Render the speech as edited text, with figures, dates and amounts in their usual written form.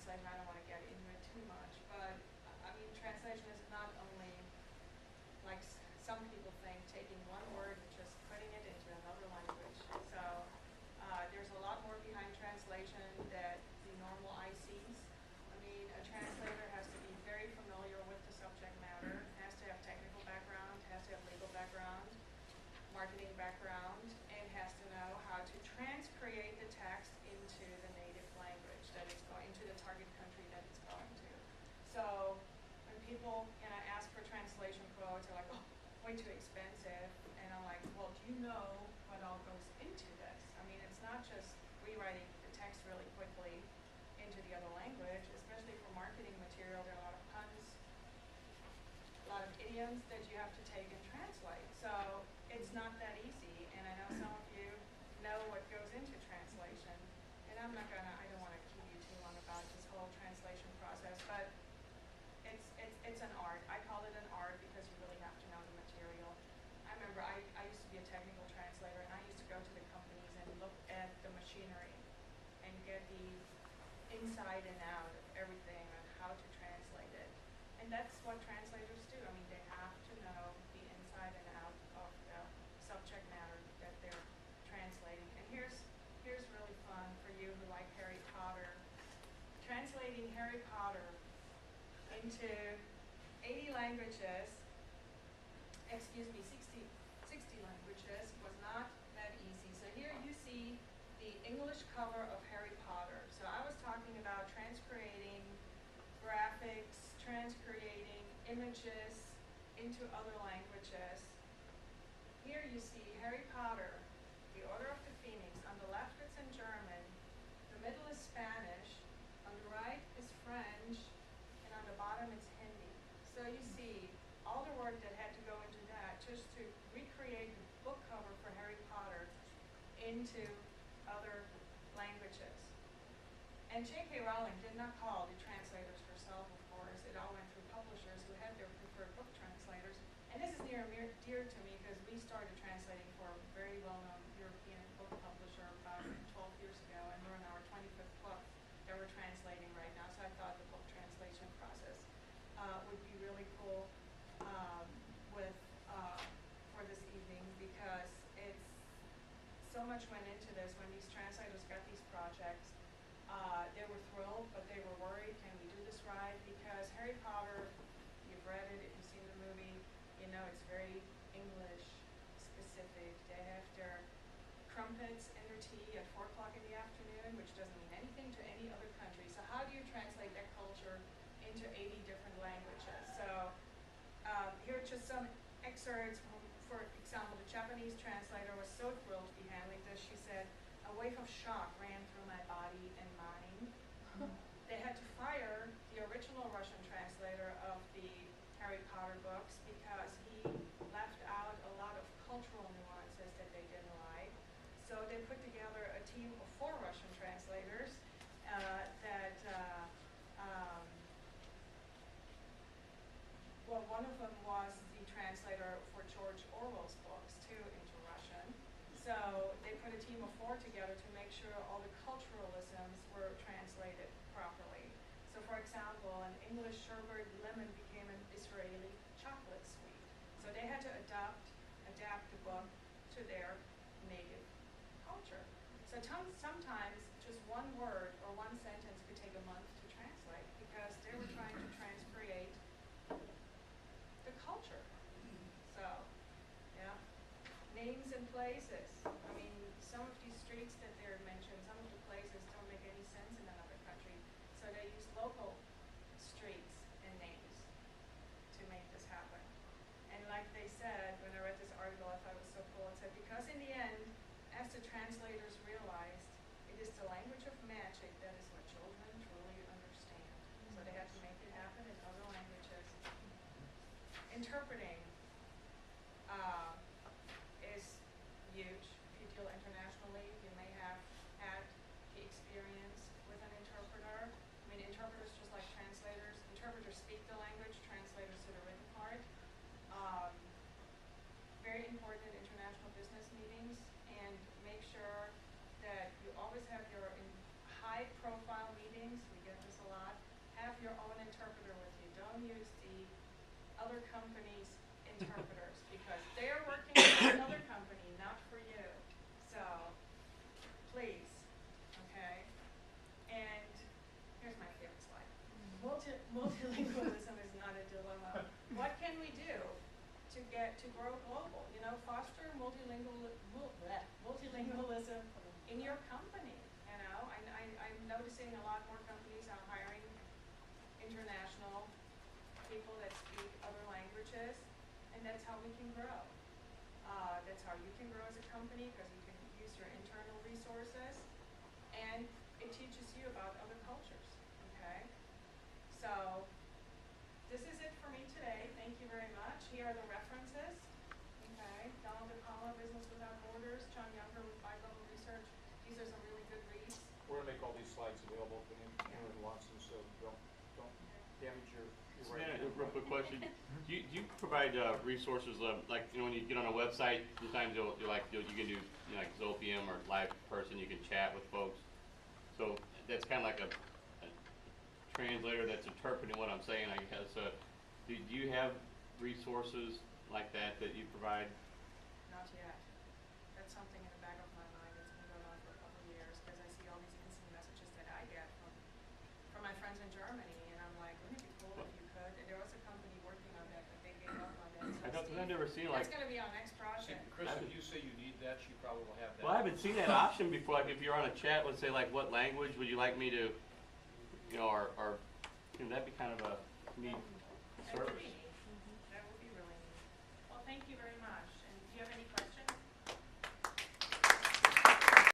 translation. I don't want to get into it too much, but I mean, translation is not only like some people think, taking one word and just putting it into another language. So there's a lot more behind translation that the normal eye sees. I mean, a translator has to be very familiar with the subject matter, has to have technical background, has to have legal background, marketing background, and has to know how to transcreate the text into the native language that it's going, into the target country that it's going to. So when people ask for translation quotes, they're like, oh, way too expensive. And I'm like, well, do you know what all goes into this? I mean, it's not just rewriting the text really quickly into the other language, especially for marketing material. There are a lot of puns, a lot of idioms that you have to take and translate. So it's not that easy. And I know some of you know what goes into translation. And I don't want to keep you too long about this whole translation process, but it's an art. I call it an art because you really have to know the material. I remember I used to be a technical translator, and I used to go to the companies and look at the machinery and get the inside and out of everything and how to translate it. And that's what translators do. I mean, they have to know the inside and out of the subject matter that they're translating. And here's really fun for you who like Harry Potter. Translating Harry Potter into 80 languages, 60 languages, was not that easy. So here you see the English cover of Harry Potter. So I was talking about transcreating graphics, transcreating images into other languages. Here you see Harry Potter, the Order of the Phoenix. On the left it's in German, the middle is Spanish, on the right is French, and on the bottom it's Hindi. So you see all the work that had to go into that just to recreate the book cover for Harry Potter into other languages. And J.K. Rowling did not call the translators herself, of course. It all went through publishers who had their preferred book translators. And this is near and dear to me because we started translating for a very well-known European book publisher about 12 years ago, and we're in our 25th book that we're translating right now. So I thought the book translation process would be really cool for this evening, because it's so much went into this. When these translators got these projects, they were thrilled, but they were worried, can we do this right? Because Harry Potter, you've read it, if you've seen the movie, you know it's very English specific. They have their crumpets in their tea at 4 o'clock in the afternoon, which doesn't mean anything to any other country. So how do you translate that culture into 80 different languages? So here are just some excerpts. For example, the Japanese translator was so thrilled to be handling this. She said, a wave of shock ran through my body and mind. They had to fire the original Russian translator of the Harry Potter books because he left out a lot of cultural nuances that they didn't like. So they put together a team of 4 Russian translators well, one of them was the translator for George Orwell's books, too, into Russian. So they put a team of 4 together to make sure all the culturalisms were translated properly. So for example, an English sherbet lemon became an Israeli chocolate sweet. So they had to adapt the book to their native culture. So sometimes just one word or one sentence could take a month to translate because they were trying to transcreate the culture. So, yeah. Names and places. I mean, some of these streets that they're mentioned, some of the places don't make any sense in another country. So they use local streets and names to make this happen. And like they said, when I read this article, I thought it was so cool. It said, because in the end, as the translators realized, it is the language of magic that is what children truly understand. So they had to make it happen in other languages. Interpreting is huge. If you deal internationally, you may have had the experience with an interpreter. I mean, interpreters, just like translators, interpreters speak the language, translators do the written part. Very important in international business meetings, and make sure that you always have your high-profile meetings, we get this a lot, have your own interpreter with you. Don't use the other company's interpreters, because they're working for another company, not for you. So, please, okay? And here's my favorite slide. Multilingualism is not a dilemma. What can we do to grow global? You know, foster multilingualism in your company. You know, I'm noticing a lot more companies are hiring international people that speak other languages, and that's how we can grow. That's how you can grow as a company, because you can use your internal resources, and it teaches you about other cultures, okay? So, this is it for me today. Thank you very much. Here are the references, okay? Donald DePalma, Business Without Borders, John Younger with Bi-Level Research. These are some really good reads. We're gonna make all these slides available to anyone who wants them, so don't damage your Yeah, a real quick question. Do you provide resources like, you know, when you get on a website, sometimes you can do, you know, like Zopium or live person, you can chat with folks. So that's kind of like a translator that's interpreting what I'm saying, I guess. Do you have resources like that you provide? Not yet. That's something in the back of my mind that's been going on for a couple of years, because I see all these instant messages that I get from my friends in Germany, and I'm like, wouldn't it be cool if you could? And there was a company working on that, but they gave up on that. So I've never seen like. that's going to be our next project. Chris, if you say you need that, you probably will have that. Well, I haven't seen that option before. Like if you're on a chat, let's say like, what language would you like me to, you know, or you know, that'd be kind of a neat That would service. be neat.